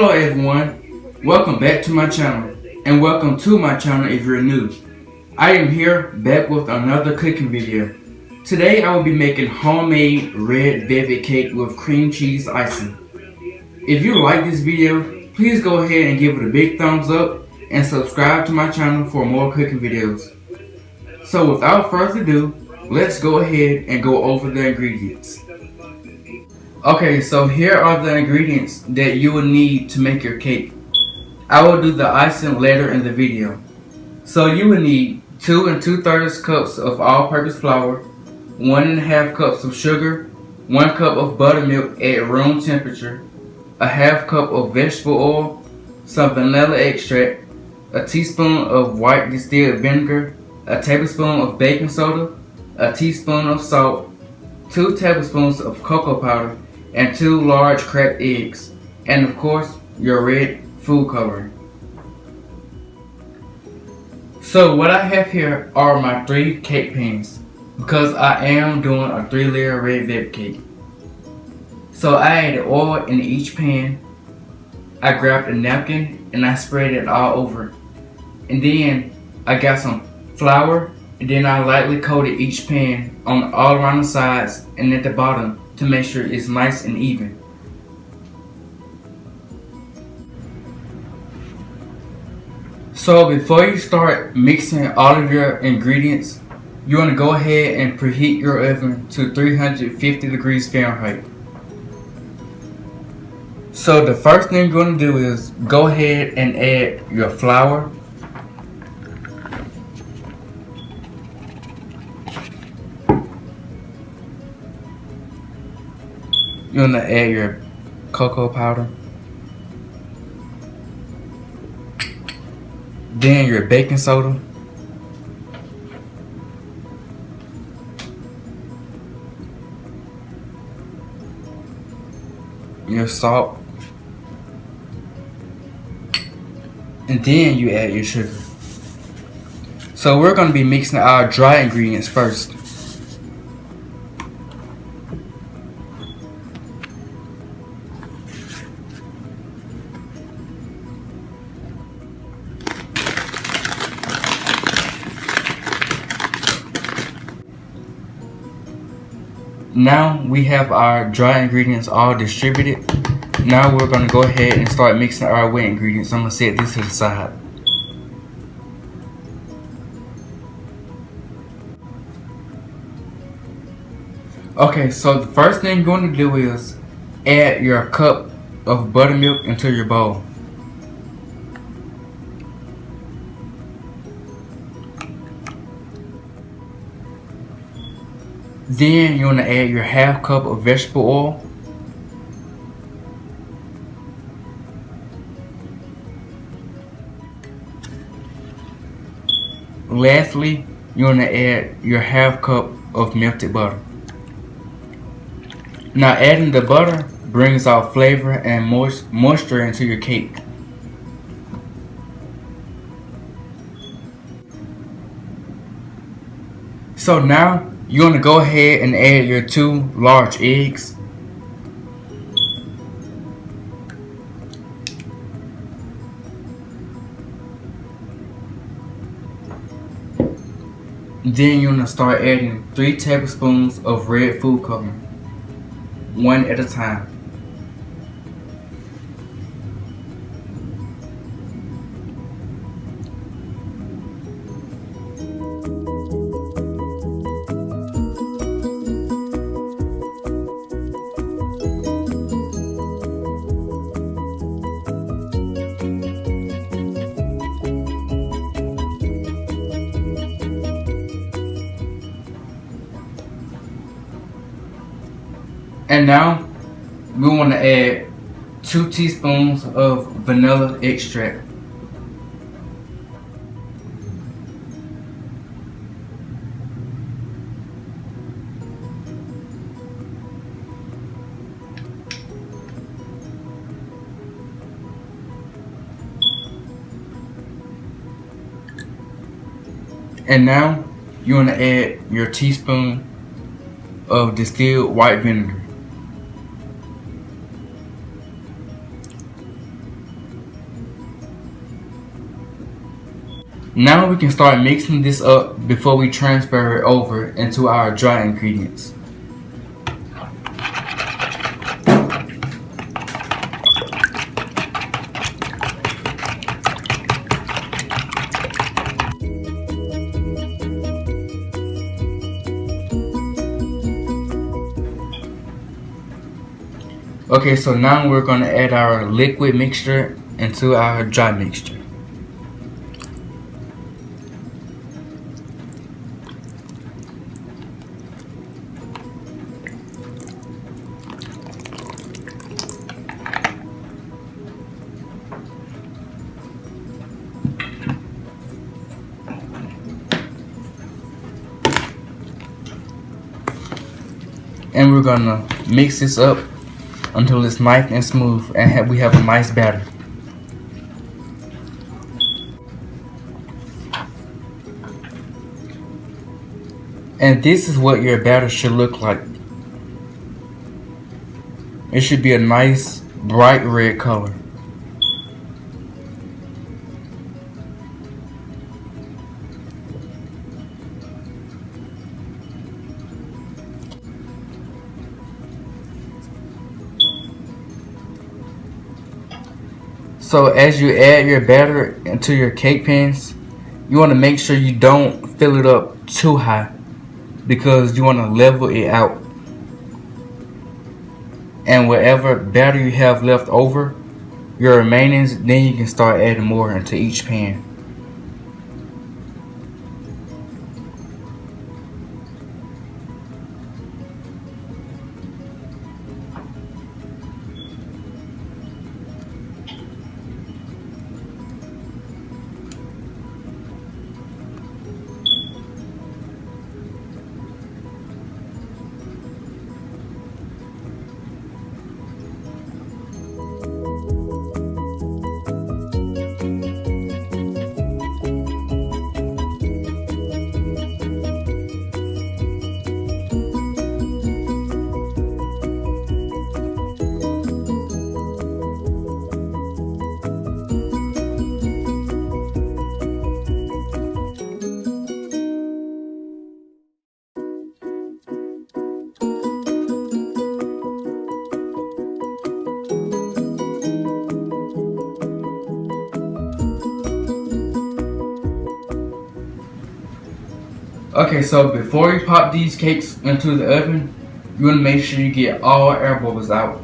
Hello everyone, welcome back to my channel, and welcome to my channel if you're new. I am here back with another cooking video. Today I will be making homemade red velvet cake with cream cheese icing. If you like this video, please go ahead and give it a big thumbs up and subscribe to my channel for more cooking videos. So without further ado, let's go ahead and go over the ingredients. Okay, so here are the ingredients that you will need to make your cake. I will do the icing later in the video. So you will need 2 2/3 cups of all-purpose flour, 1 1/2 cups of sugar, 1 cup of buttermilk at room temperature, a 1/2 cup of vegetable oil, some vanilla extract, a teaspoon of white distilled vinegar, a tablespoon of baking soda, a teaspoon of salt, 2 tablespoons of cocoa powder, and 2 large cracked eggs, and of course your red food coloring. So what I have here are my 3 cake pans, because I am doing a 3-layer red velvet cake. So I added oil in each pan, I grabbed a napkin and I sprayed it all over, and then I got some flour, and then I lightly coated each pan on all around the sides and at the bottom to make sure it's nice and even. So before you start mixing all of your ingredients, you want to go ahead and preheat your oven to 350 degrees Fahrenheit. So the first thing you're going to do is go ahead and add your flour, you're going to add your cocoa powder, then your baking soda, your salt, and then you add your sugar. So we're going to be mixing our dry ingredients first. Now we have our dry ingredients all distributed. Now we're going to go ahead and start mixing our wet ingredients. I'm going to set this to the side. Okay, so the first thing you're going to do is add your cup of buttermilk into your bowl. Then you want to add your 1/2 cup of vegetable oil. Lastly, you want to add your 1/2 cup of melted butter. Now adding the butter brings out flavor and moisture into your cake. So now you're going to go ahead and add your 2 large eggs. Then you're going to start adding 3 tablespoons of red food coloring, one at a time. And now we want to add 2 teaspoons of vanilla extract. And now you want to add your teaspoon of distilled white vinegar. Now we can start mixing this up before we transfer it over into our dry ingredients. Okay, so now we're going to add our liquid mixture into our dry mixture. And we're going to mix this up until it's nice and smooth and we have a nice batter. And this is what your batter should look like. It should be a nice bright red color. So as you add your batter into your cake pans, you want to make sure you don't fill it up too high because you want to level it out. And whatever batter you have left over, your remainings, then you can start adding more into each pan. Okay, so before you pop these cakes into the oven, you want to make sure you get all air bubbles out.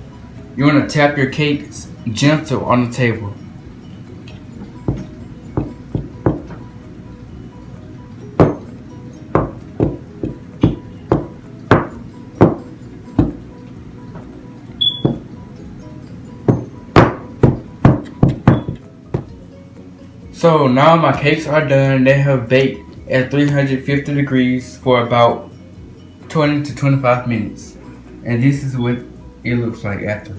You want to tap your cakes gentle on the table. So now my cakes are done. They have baked at 350 degrees for about 20 to 25 minutes. And this is what it looks like after.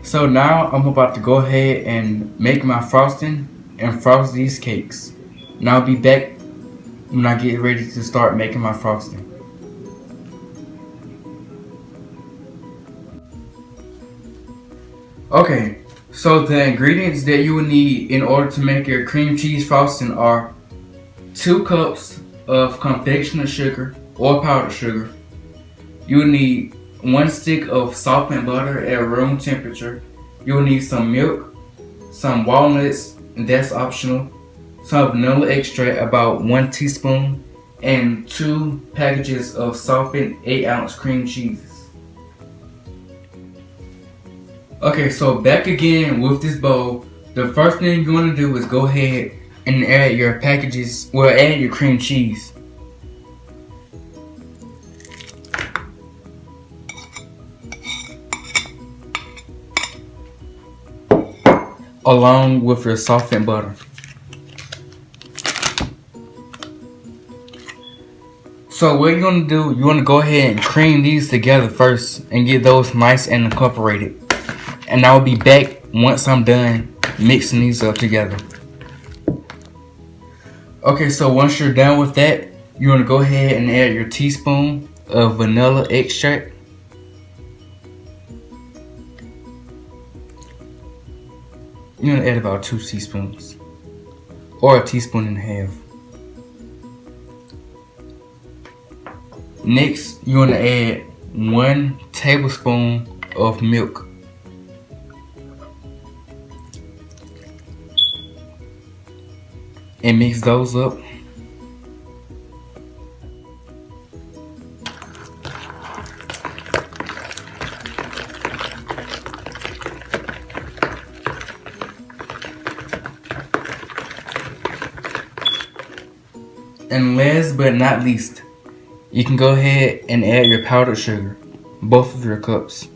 So now I'm about to go ahead and make my frosting and frost these cakes. And I'll be back when I get ready to start making my frosting. Okay, so the ingredients that you will need in order to make your cream cheese frosting are 2 cups of confectioner sugar or powdered sugar. You will need 1 stick of softened butter at room temperature. You will need some milk, some walnuts, and that's optional, some vanilla extract, about 1 teaspoon, and 2 packages of softened 8-ounce cream cheese. Okay, so back again with this bowl. The first thing you want to do is go ahead and add your packages, add your cream cheese. Along with your softened butter. So what you're going to do, you want to go ahead and cream these together first and get those nice and incorporated. And I'll be back once I'm done mixing these up together. Okay, so once you're done with that, you want to go ahead and add your teaspoon of vanilla extract. You're gonna add about 2 teaspoons or a teaspoon and a half. Next, you're gonna add 1 tablespoon of milk. And mix those up. And last but not least, you can go ahead and add your powdered sugar, both of your cups.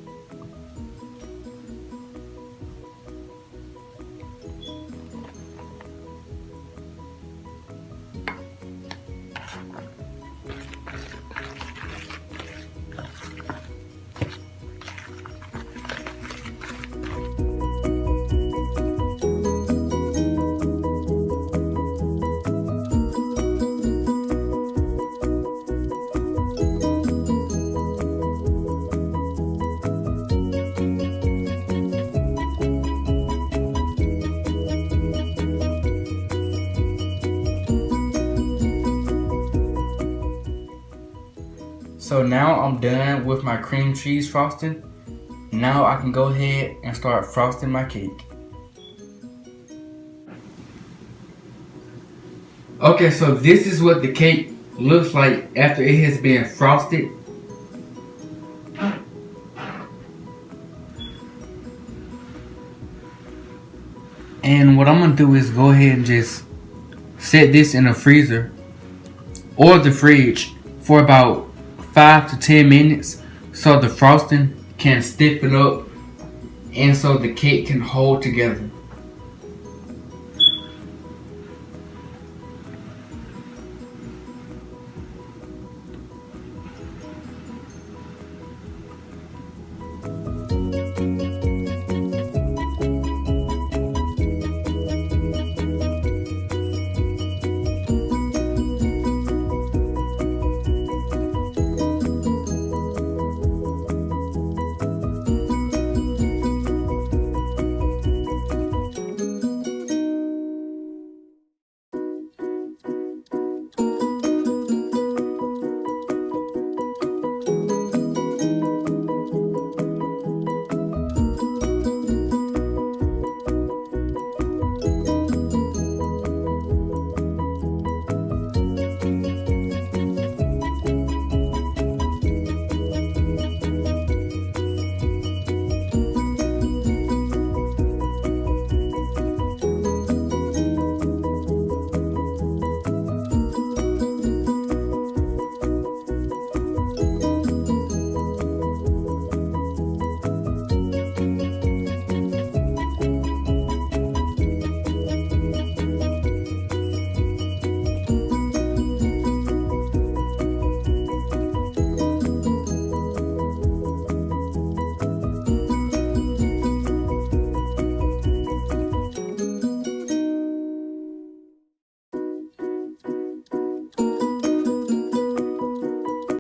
So now I'm done with my cream cheese frosting. Now I can go ahead and start frosting my cake. Okay, so this is what the cake looks like after it has been frosted. And what I'm gonna do is go ahead and just set this in the freezer or the fridge for about 5 to 10 minutes so the frosting can stiffen up and so the cake can hold together.